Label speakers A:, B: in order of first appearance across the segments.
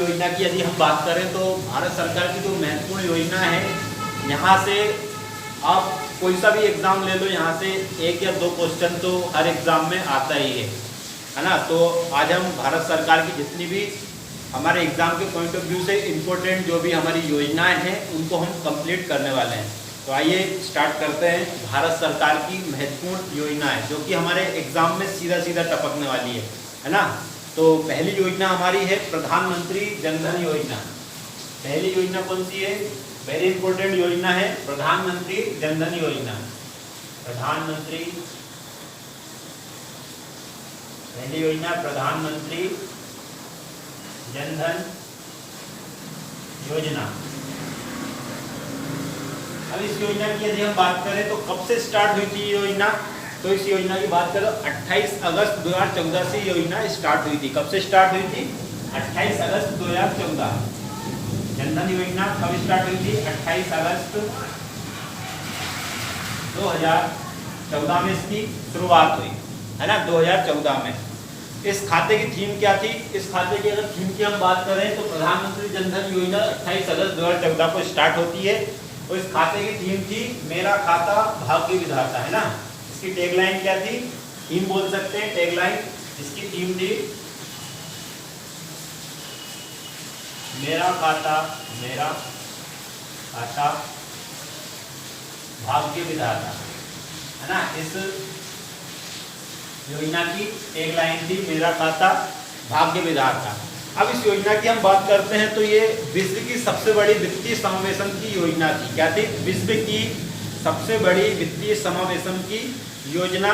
A: योजना की यदि हम बात करें तो भारत सरकार की जो महत्वपूर्ण योजना है, यहाँ से आप कोई सा भी एग्ज़ाम ले लो, यहाँ से 1 या 2 क्वेश्चन तो हर एग्ज़ाम में आता ही है ना। तो आज हम भारत सरकार की जितनी भी हमारे एग्ज़ाम के पॉइंट ऑफ व्यू से इम्पोर्टेंट जो भी हमारी योजनाएं हैं उनको हम कंप्लीट करने वाले हैं। तो आइए स्टार्ट करते हैं भारत सरकार की महत्वपूर्ण योजनाएं जो कि हमारे एग्ज़ाम में सीधा सीधा टपकने वाली है ना। तो पहली योजना हमारी है प्रधानमंत्री जन धन योजना। पहली योजना कौन सी है? वेरी इंपॉर्टेंट योजना है प्रधानमंत्री जन धन योजना। प्रधानमंत्री पहली योजना प्रधानमंत्री जन धन योजना। अब इस योजना की यदि हम बात करें तो कब से स्टार्ट हुई थी ये योजना? तो इस योजना की बात करें 28 अगस्त 2014 से योजना स्टार्ट हुई थी। कब से स्टार्ट हुई थी? 28 अगस्त 2014। जनधन योजना कब स्टार्ट हुई थी? 28 अगस्त 2014 में इसकी शुरुआत हुई है ना, 2014 में। इस खाते की थीम क्या थी? इस खाते की अगर थीम की हम बात करें तो प्रधानमंत्री जन धन योजना 28 अगस्त 2014 को स्टार्ट होती है। और इस खाते की थीम थी मेरा खाता भाग्य विधाता, है ना। इसकी टैगलाइन क्या थी? थीम बोल सकते हैं, टैगलाइन इसकी थीम थी मेरा खाता भाग्य विधाता, है ना। इस योजना की टैगलाइन थी मेरा खाता भाग्य विधाता। अब इस योजना की हम बात करते हैं तो ये विश्व की सबसे बड़ी वित्तीय समावेशन की योजना थी। क्या थी? विश्व की सबसे बड़ी वित्तीय समावेशन की योजना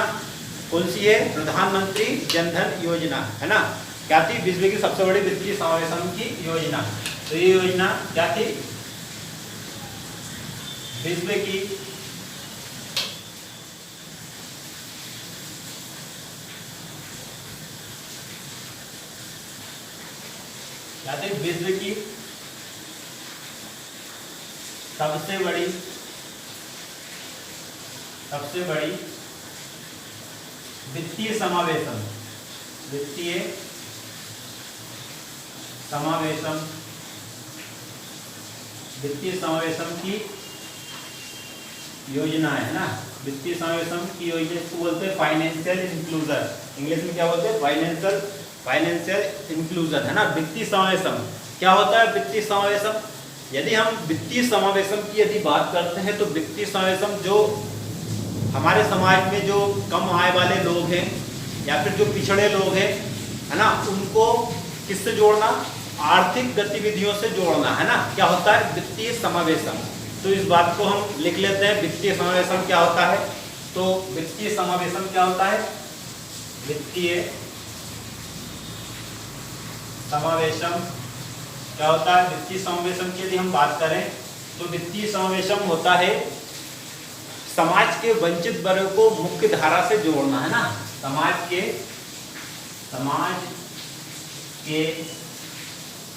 A: कौन सी है? प्रधानमंत्री जन धन योजना, है ना। क्या थी? विश्व की सबसे बड़ी वित्तीय समावेशन की योजना। तो ये योजना क्या थी? विश्व की क्या थी? विश्व की सबसे बड़ी वित्तीय समावेशन की योजना है ना। वित्तीय समावेशन की योजना इसको बोलते हैं फाइनेंशियल इंक्लूजन। इंग्लिश में क्या बोलते हैं? फाइनेंशियल इंक्लूजन, है ना। वित्तीय समावेशन क्या होता है? वित्तीय समावेशन, यदि हम वित्तीय समावेशन की यदि बात करते हैं तो वित्तीय समावेशन जो हमारे समाज में जो कम आय वाले लोग हैं या फिर जो पिछड़े लोग हैं, है ना, उनको किससे जोड़ना? आर्थिक गतिविधियों से जोड़ना, है ना। क्या होता है? वित्तीय समावेशन। तो इस बात को हम लिख लेते हैं, वित्तीय समावेशन क्या होता है। तो वित्तीय समावेशन क्या होता है? वित्तीय समावेशन क्या होता है? वित्तीय समावेशन की यदि हम बात करें तो वित्तीय समावेशन होता है समाज के वंचित वर्ग को मुख्य धारा से जोड़ना, है ना। समाज के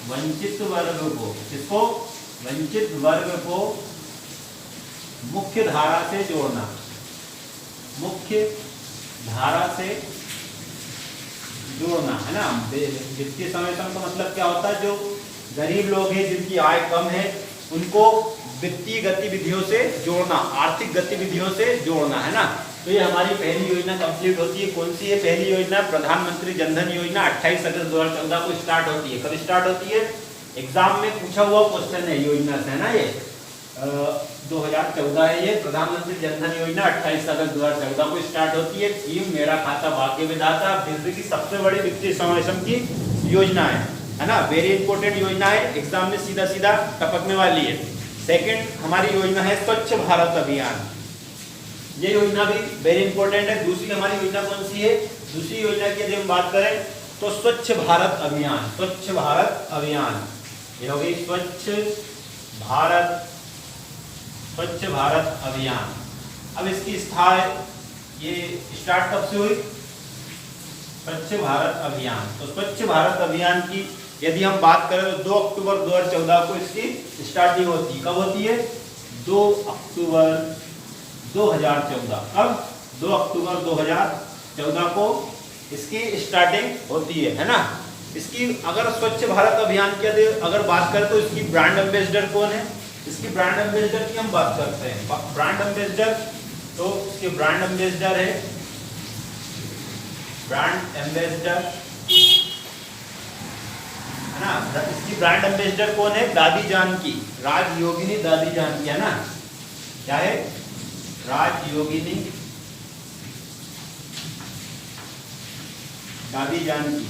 A: वंचित वर्ग को, किसको? वंचित वर्ग को मुख्य धारा से जोड़ना। मुख्य धारा से जोड़ना, है ना। वित्तीय समावेशन का मतलब क्या होता है? जो गरीब लोग हैं, जिनकी आय कम है, उनको वित्तीय गतिविधियों से जोड़ना, आर्थिक गतिविधियों से जोड़ना, है ना। तो ये हमारी पहली योजना कंप्लीट होती है। कौन सी है पहली योजना? प्रधानमंत्री जन धन योजना 28 अगस्त 2014 को स्टार्ट होती है। कब स्टार्ट होती है? एग्जाम में पूछा हुआ क्वेश्चन है योजना से, है ना। ये 2014 है। ये प्रधानमंत्री जन धन योजना 28 अगस्त 2014 को स्टार्ट होती है। थीम मेरा खाता भाग्य विधाता, विश्व की सबसे बड़ी वित्तीय समावेशन की योजना है ना। वेरी इंपॉर्टेंट योजना है, एग्जाम में सीधा सीधा टपकने वाली है। सेकंड हमारी योजना है स्वच्छ भारत अभियान। ये योजना भी वेरी इंपॉर्टेंट है। दूसरी हमारी योजना कौन सी है? दूसरी योजना की यदि हम बात करें तो स्वच्छ भारत अभियान। स्वच्छ भारत अभियान ये हो गई स्वच्छ भारत अभियान। अब इसकी ये स्टार्ट कब से हुई? स्वच्छ भारत अभियान। तो स्वच्छ भारत अभियान की यदि हम बात करें तो 2 अक्टूबर 2014 को इसकी स्टार्टिंग होती है। कब होती है? 2 अक्टूबर 2014। कब? 2 अक्टूबर 2014 को इसकी स्टार्टिंग होती है ना। इसकी अगर स्वच्छ भारत अभियान की अगर बात करें तो इसकी ब्रांड एम्बेसडर कौन है? इसकी ब्रांड एम्बेसडर की हम बात करते हैं। ब्रांड एम्बेसडर, तो इसके ब्रांड एम्बेसडर है, ब्रांड एम्बेसडर है ना। इसकी ब्रांड एम्बेसडर कौन है? दादी जानकी, राजयोगिनी दादी जानकी, है ना। क्या है? राजयोगिनी दादी जानकी,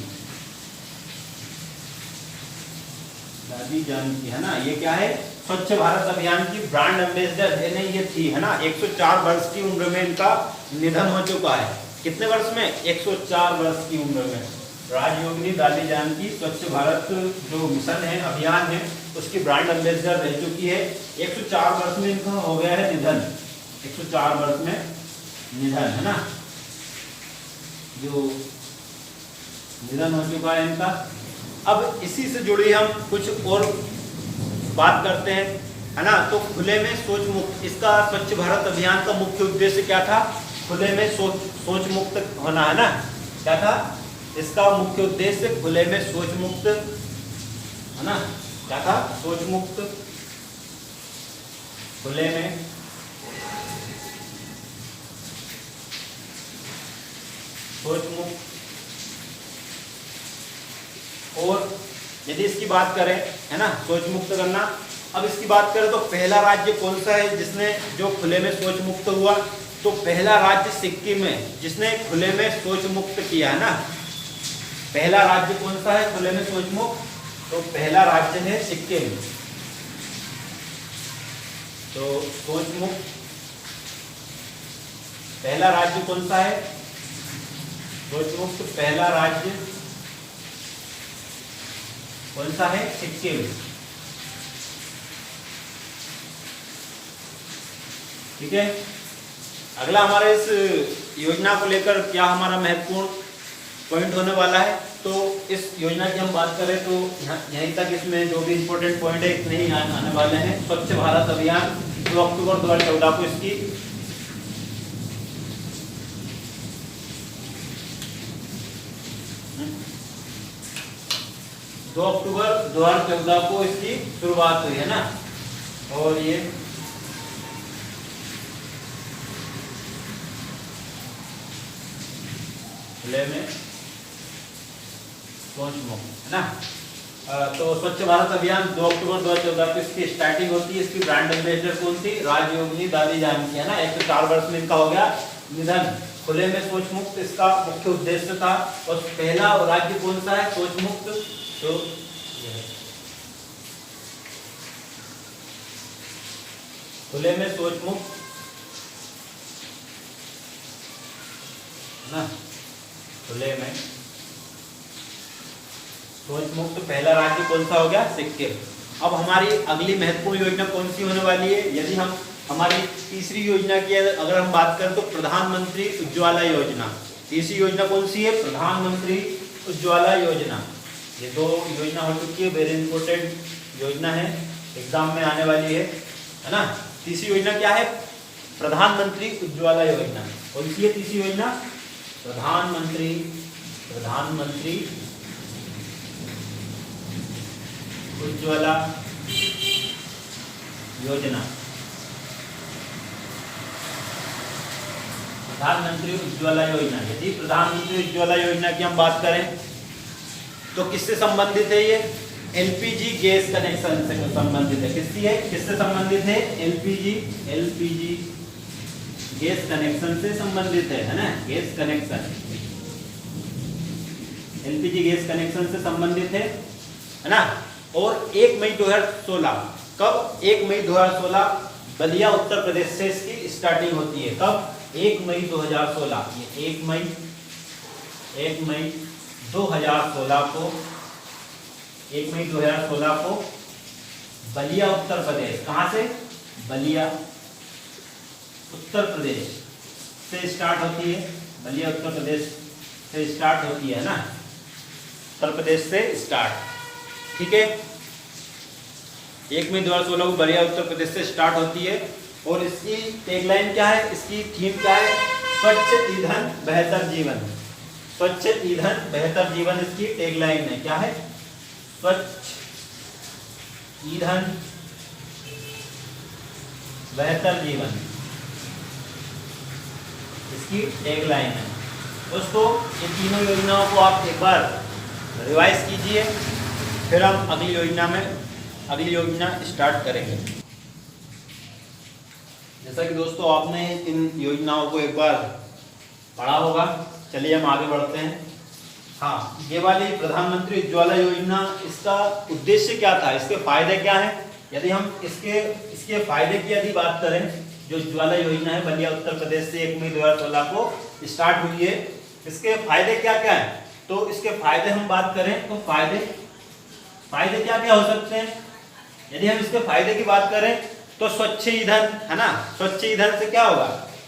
A: दादी जानकी, है ना। ये क्या है? स्वच्छ भारत अभियान की ब्रांड एम्बेसडर है, ये थी, है ना। 104 वर्ष की उम्र में इनका निधन हो चुका है। कितने वर्ष में? 104 वर्ष की उम्र में राजयोगिनी दादी जानकी स्वच्छ भारत जो मिशन है, अभियान है, उसकी ब्रांड एम्बेसडर रह चुकी है। 104 वर्ष में इनका हो गया है निधन, 104 वर्ष में निधन, है ना, जो निधन हो चुका है इनका। अब इसी से जुड़ी हम कुछ और बात करते हैं, है ना। तो खुले में शौच मुक्त, इसका स्वच्छ भारत अभियान का मुख्य उद्देश्य क्या था? खुले में शौच मुक्त होना, है ना। क्या था इसका मुख्य उद्देश्य? खुले में शौच मुक्त, है ना। क्या था? शौच मुक्त, खुले में शौच मुक्त। और यदि इसकी बात करें, है ना, शौच मुक्त करना, अब इसकी बात करें तो पहला राज्य कौन सा है जिसने जो खुले में शौच मुक्त हुआ? तो पहला राज्य सिक्किम है जिसने खुले में शौच मुक्त किया, है ना। पहला राज्य कौन सा है खुले में शौच मुक्त? तो पहला राज्य है सिक्किम। तो शौच मुक्त पहला राज्य कौन सा है? शौच मुक्त पहला राज्य कौन सा है? सिक्किम। ठीक है। अगला हमारे इस योजना को लेकर क्या हमारा महत्वपूर्ण पॉइंट होने वाला है, तो इस योजना की हम बात करें तो यहीं तक इसमें जो भी इंपॉर्टेंट पॉइंट है इतने ही आने वाले हैं। स्वच्छ भारत अभियान 2 अक्टूबर 2014 को इसकी 2 अक्टूबर 2014 को इसकी शुरुआत हुई, है ना। और ये खुले में शौच मुक्त, है ना। तो स्वच्छ भारत अभियान 2 अक्टूबर 2014 को इसकी स्टार्टिंग होती है। इसकी ब्रांड एम्बेसडर कौन थी? राजयोगिनी दादी जानकी, है ना। 104 वर्ष में इनका हो गया निधन। खुले में शौच मुक्त इसका मुख्य उद्देश्य था। और पहला राज्य कौन सा है शौच मुक्त? तो खुले में शौच मुक्त, ना, खुले में शौच मुक्त पहला राज्य कौन सा हो गया? सिक्किम। अब हमारी अगली महत्वपूर्ण योजना कौन सी होने वाली है? यदि हम हमारी तीसरी योजना की अगर हम बात करें तो प्रधानमंत्री उज्ज्वला योजना। तीसरी योजना कौन सी है? प्रधानमंत्री उज्ज्वला योजना। ये 2 योजना हो चुकी है, वेरी इंपॉर्टेंट योजना है, एग्जाम में आने वाली है ना। तीसरी योजना क्या है? प्रधानमंत्री उज्ज्वला योजना। कौन सी है तीसरी योजना? प्रधानमंत्री उज्ज्वला योजना। प्रधानमंत्री उज्ज्वला योजना। यदि प्रधानमंत्री उज्ज्वला योजना की हम बात करें तो किससे संबंधित है? ये एलपीजी गैस कनेक्शन से संबंधित है। किससे संबंधित है? एलपीजी गैस कनेक्शन से संबंधित है ना। Gas connection, LPG gas connection से संबंधित है ना। और 1 मई 2016, कब? 1 मई 2016 बलिया उत्तर प्रदेश से इसकी स्टार्टिंग होती है। कब? 1 मई 2016। ये 1 मई 2016 को 1 मई 2016 को बलिया उत्तर प्रदेश, कहाँ से? बलिया उत्तर प्रदेश से स्टार्ट होती है। बलिया उत्तर प्रदेश से स्टार्ट होती है ना, उत्तर प्रदेश से स्टार्ट। ठीक है। 1 मई 2016 को बलिया उत्तर प्रदेश से स्टार्ट होती है। और इसकी टैगलाइन क्या है? इसकी थीम क्या है? स्वच्छ ईंधन बेहतर जीवन। स्वच्छ ईंधन बेहतर जीवन इसकी टैगलाइन है। क्या है? स्वच्छ ईंधन बेहतर जीवन इसकी टैगलाइन है। दोस्तों ये तीनों योजनाओं को आप एक बार रिवाइज कीजिए, फिर हम अगली योजना स्टार्ट करेंगे। जैसा कि दोस्तों आपने इन योजनाओं को एक बार पढ़ा होगा, चलिए हम आगे बढ़ते हैं। हाँ, ये वाली प्रधानमंत्री उज्ज्वला योजना, इसका उद्देश्य क्या था, इसके फायदे क्या हैं? यदि हम इसके फायदे की यदि बात करें, जो उज्ज्वला योजना है बलिया उत्तर प्रदेश से 1 मई 2016 को स्टार्ट हुई है, इसके फायदे क्या क्या हैं? तो इसके फायदे हम बात करें तो फायदे क्या क्या हो सकते हैं? यदि हम इसके फायदे की बात करें तो स्वच्छ ईंधन है ना, स्वच्छ ईंधन से क्या होगा?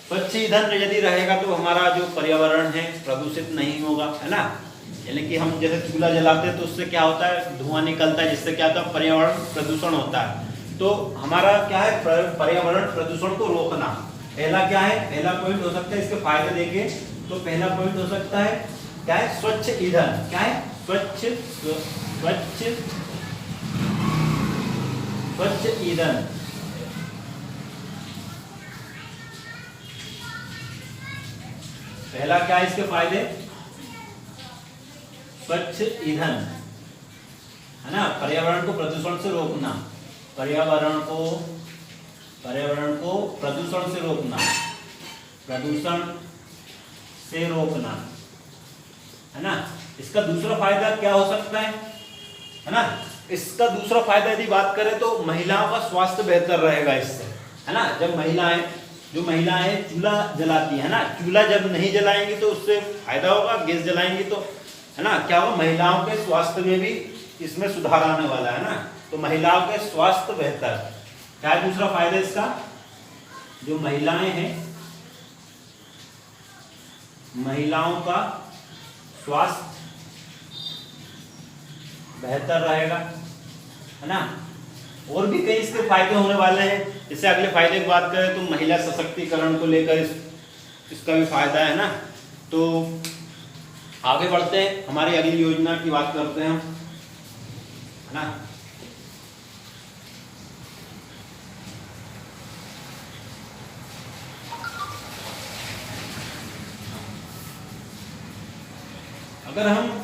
A: स्वच्छ ईंधन यदि रहेगा तो हमारा जो पर्यावरण है प्रदूषित नहीं होगा, है ना। यानी कि हम जैसे चूल्हा जलाते हैं तो उससे क्या होता है, धुआं निकलता है, जिससे क्या होता है, पर्यावरण प्रदूषण होता है। तो हमारा क्या है, पर्यावरण प्रदूषण को रोकना पहला क्या है, पहला पॉइंट हो सकता है। इसके फायदे देखें तो पहला पॉइंट हो सकता है क्या है, स्वच्छ ईंधन। क्या है? स्वच्छ ईंधन। पहला क्या है इसके फायदे? स्वच्छ ईंधन, है ना, पर्यावरण को प्रदूषण से रोकना, पर्यावरण को प्रदूषण से रोकना, है ना। इसका दूसरा फायदा क्या हो सकता है ना। इसका दूसरा फायदा यदि बात करें तो महिलाओं का स्वास्थ्य बेहतर रहेगा इससे, है ना। जब महिलाएं चूल्हा जलाती है ना, चूल्हा जब नहीं जलाएंगी तो उससे फायदा होगा, गैस जलाएंगी तो, है ना, क्या होगा, महिलाओं के स्वास्थ्य में भी इसमें सुधार आने वाला है ना। तो महिलाओं के स्वास्थ्य बेहतर, क्या है दूसरा फायदा इसका? जो महिलाएं हैं, महिलाओं का स्वास्थ्य बेहतर रहेगा, है ना। और भी कई इसके फायदे होने वाले हैं। इससे अगले फायदे की बात करें तो महिला सशक्तिकरण को लेकर इसका भी फायदा है ना। तो आगे बढ़ते हैं, हमारी अगली योजना की बात करते हैं हम, है ना। अगर हम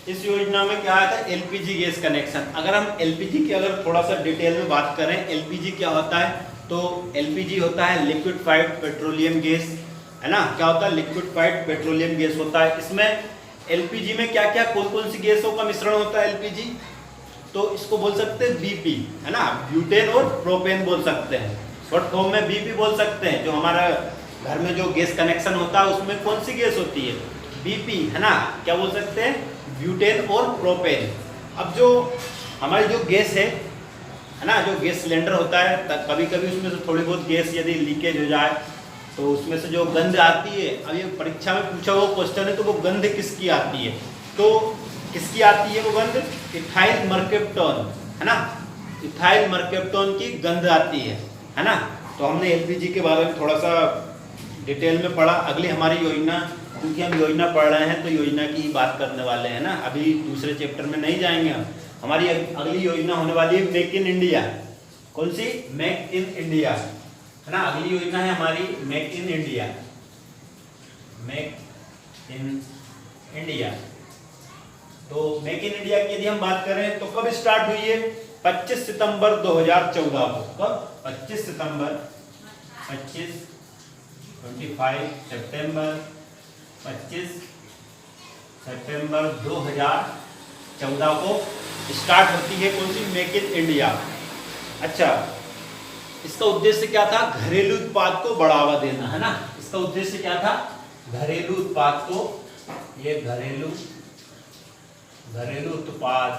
A: इस योजना में क्या आता है, एलपीजी गैस कनेक्शन। अगर हम एलपीजी की अगर थोड़ा सा डिटेल में बात करें, एलपीजी क्या होता है, तो एलपीजी होता है लिक्विफाइड पेट्रोलियम गैस, है ना। क्या होता है? लिक्विफाइड पेट्रोलियम गैस होता है। इसमें एलपीजी में क्या क्या कौन कौन सी गैसों का मिश्रण होता है एलपीजी? तो इसको बोल सकते हैं बीपी, है ना, ब्यूटेन और प्रोपेन बोल सकते हैं, शॉर्ट फॉर्म में बीपी बोल सकते हैं। जो हमारा घर में जो गैस कनेक्शन होता है उसमें कौन सी गैस होती है? बीपी, है ना। क्या बोल सकते हैं? ब्यूटेन और प्रोपेन। अब जो हमारी जो गैस है ना, जो गैस सिलेंडर होता है, कभी कभी उसमें से थोड़ी बहुत गैस यदि लीकेज हो जाए तो उसमें से जो गंध आती है, अब ये परीक्षा में पूछा हुआ क्वेश्चन है, तो वो गंध किसकी आती है? तो किसकी आती है वो गंध? इथाइल मर्केप्टोन, है ना, इथाइल मर्केप्टोन की गंध आती है ना। तो हमने एलपीजी के बारे में थोड़ा सा डिटेल में पढ़ा। अगली हमारी योजना, क्योंकि हम योजना पढ़ रहे हैं तो योजना की ही बात करने वाले हैं ना, अभी दूसरे चैप्टर में नहीं जाएंगे हम। हमारी अगली योजना होने वाली है मेक इन इंडिया। कौन सी? मेक इन इंडिया, है ना। अगली योजना है हमारी make in India, make in India. तो मेक इन इंडिया की यदि हम बात करें तो कब स्टार्ट हुई है? 25 सितंबर 2014 को। कब? 25 सितंबर, 25 सितंबर 2014 को स्टार्ट होती है कौन सी? Make in India. अच्छा, इसका उद्देश्य क्या था? घरेलू उत्पाद को बढ़ावा देना, है ना। इसका उद्देश्य क्या था? घरेलू उत्पाद को, ये घरेलू उत्पाद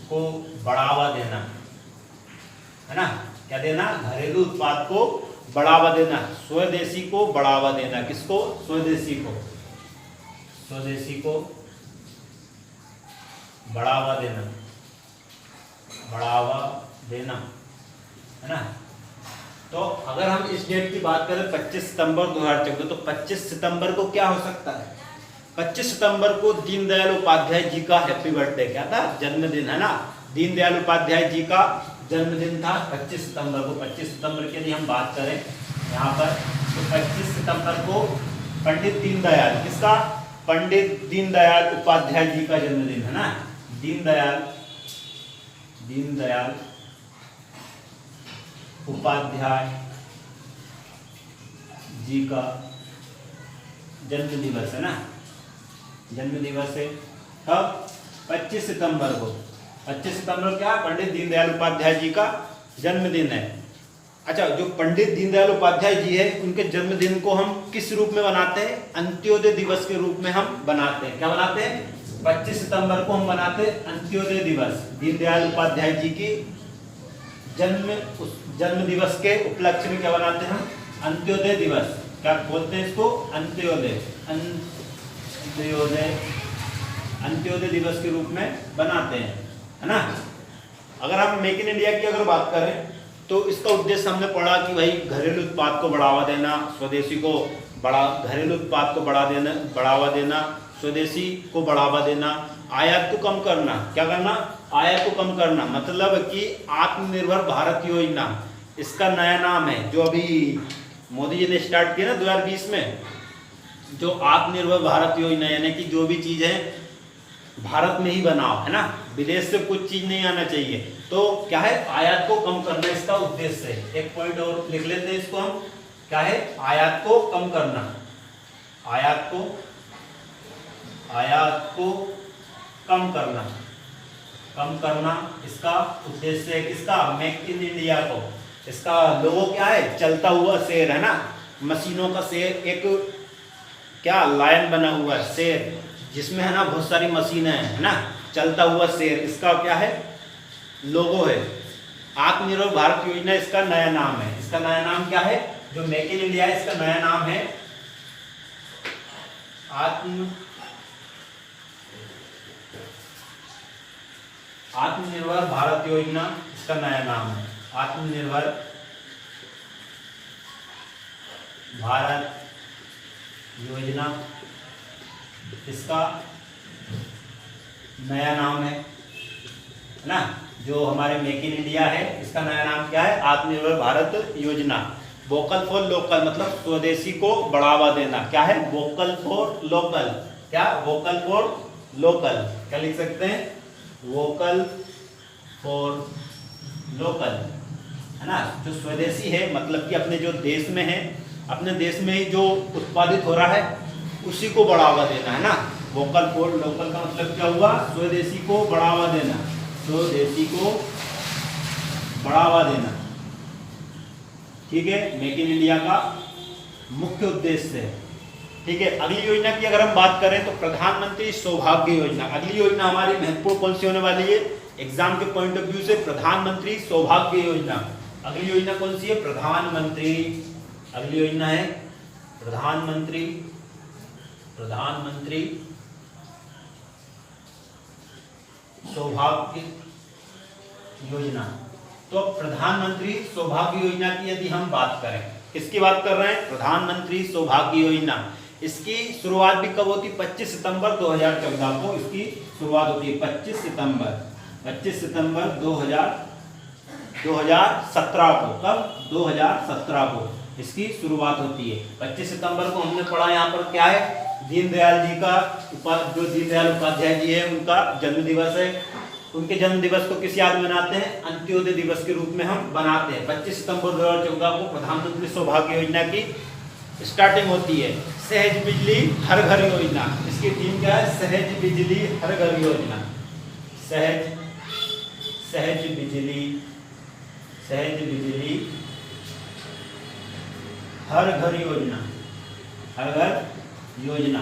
A: को बढ़ावा देना, है ना। क्या देना? घरेलू उत्पाद को बढ़ावा देना, स्वदेशी को बढ़ावा देना। किसको? स्वदेशी को बढ़ावा देना, है ना। तो अगर हम इस डेट की बात करें 25 सितंबर 2014, तो 25 सितंबर को क्या हो सकता है? 25 सितंबर को दीनदयाल उपाध्याय जी का हैप्पी बर्थडे, क्या था? जन्मदिन, है ना। दीनदयाल उपाध्याय जी का जन्मदिन था 25 सितंबर को। 25 सितंबर के लिए हम बात करें यहाँ पर, तो 25 सितंबर को पंडित दीनदयाल, किसका? पंडित दीनदयाल उपाध्याय जी का जन्मदिन, है ना। दीनदयाल उपाध्याय जी का जन्म दिवस, है ना। जन्म दिवस है कब? 25 सितंबर को। 25 सितंबर क्या? पंडित दीनदयाल उपाध्याय जी का जन्मदिन है। अच्छा, जो पंडित दीनदयाल उपाध्याय जी है, उनके जन्मदिन को हम किस रूप में बनाते हैं? अंत्योदय दिवस के रूप में हम बनाते हैं। क्या बनाते हैं? 25 सितंबर को हम बनाते हैं अंत्योदय दिवस। दीनदयाल उपाध्याय जी की जन्म दिवस के उपलक्ष्य में क्या बनाते हैं हम? अंत्योदय दिवस। क्या बोलते हैं इसको? अंत्योदय। अंत्योदय दिवस के रूप में बनाते हैं, है ना। अगर हम मेक इन इंडिया की अगर बात करें, तो इसका उद्देश्य हमने पढ़ा कि भाई घरेलू उत्पाद को बढ़ावा देना, स्वदेशी को घरेलू उत्पाद को बढ़ावा देना, स्वदेशी को बढ़ावा देना, आयात को कम करना। क्या करना? आयात को कम करना। मतलब कि आत्मनिर्भर भारत योजना, इसका नया नाम है, जो अभी मोदी जी ने स्टार्ट किया ना 2020 में, जो आत्मनिर्भर भारत योजना, यानी कि जो भी चीज है भारत में ही बनाओ, है ना। विदेश से कुछ चीज नहीं आना चाहिए। तो क्या है? आयात को कम करना इसका उद्देश्य है। एक पॉइंट और लिख लेते हैं इसको हम, क्या है? आयात को कम करना। आयात को कम करना इसका उद्देश्य है। किसका? मेक इन इंडिया को। इसका लोगो क्या है? चलता हुआ शेर, है ना। मशीनों का शेर, एक क्या लायन बना हुआ है, शेर, जिसमें है ना बहुत सारी मशीनें हैं, है ना। चलता हुआ शेर, इसका क्या है? लोगो है। आत्मनिर्भर भारत योजना इसका नया नाम है। इसका नया नाम क्या है? जो मेक इन इंडिया है, इसका नया नाम है आत्मनिर्भर भारत योजना। इसका नया नाम है आत्मनिर्भर भारत योजना। इसका नया नाम है ना। जो हमारे मेक इन इंडिया है, इसका नया नाम क्या है? आत्मनिर्भर भारत योजना। वोकल फॉर लोकल, मतलब स्वदेशी को बढ़ावा देना। क्या है? Vocal for local. क्या? Vocal for local. क्या लिख सकते हैं? वोकल फॉर लोकल, है ना। जो स्वदेशी है, मतलब कि अपने जो देश में है, अपने देश में ही जो उत्पादित हो रहा है, उसी को बढ़ावा देना, है ना। वोकल फॉर लोकल का मतलब क्या हुआ? स्वदेशी को बढ़ावा देना। स्वदेशी को बढ़ावा देना, ठीक है, मेक इन इंडिया का मुख्य उद्देश्य है। ठीक है। अगली योजना की अगर हम बात करें तो प्रधानमंत्री सौभाग्य योजना। अगली योजना हमारी महत्वपूर्ण कौन सी होने वाली है एग्जाम के पॉइंट ऑफ व्यू से? प्रधानमंत्री सौभाग्य योजना। अगली योजना कौन सी है? प्रधानमंत्री। अगली योजना है प्रधानमंत्री सौभाग्य योजना। तो प्रधानमंत्री सौभाग्य योजना की यदि हम बात करें, किसकी बात कर रहे हैं? प्रधानमंत्री सौभाग्य योजना। इसकी शुरुआत भी कब होती? 25 सितंबर 2014 को इसकी शुरुआत होती है। 25 सितंबर 2017 को। कब? 2017 को इसकी शुरुआत होती है। 25 सितंबर को हमने पढ़ा यहाँ पर क्या है? दीनदयाल जी का जो दीनदयाल उपाध्याय जी है, उनका जन्म दिवस है। उनके जन्म दिवस को किस याद में मनाते हैं? अंत्योदय दिवस के रूप में हम बनाते हैं। 25 सितंबर 2014 को प्रधानमंत्री सौभाग्य योजना की स्टार्टिंग होती है। सहज बिजली हर घर योजना, इसकी थीम क्या है? सहज बिजली हर घर योजना। सहज बिजली हर घर योजना। हर घर योजना,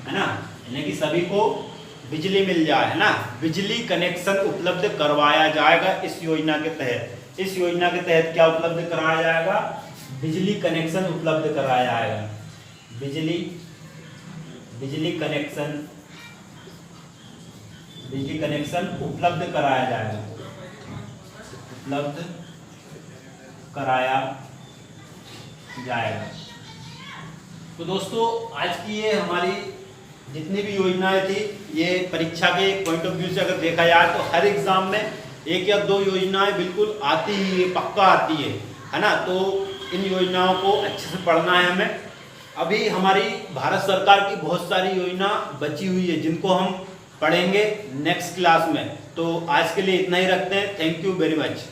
A: है ना, यानी कि सभी को बिजली मिल जाए, है ना। बिजली कनेक्शन उपलब्ध करवाया जाएगा इस योजना के तहत। इस योजना के तहत क्या उपलब्ध कराया जाएगा? बिजली कनेक्शन उपलब्ध कराया जाएगा। बिजली कनेक्शन उपलब्ध कराया जाएगा। उपलब्ध कराया जाएगा। तो दोस्तों आज की ये हमारी जितनी भी योजनाएं थी, ये परीक्षा के पॉइंट ऑफ व्यू से अगर देखा जाए तो हर एग्जाम में एक या दो योजनाएं बिल्कुल आती ही है, पक्का आती है ना। तो इन योजनाओं को अच्छे से पढ़ना है हमें। अभी हमारी भारत सरकार की बहुत सारी योजना बची हुई है जिनको हम पढ़ेंगे नेक्स्ट क्लास में। तो आज के लिए इतना ही रखते हैं। Thank you very much.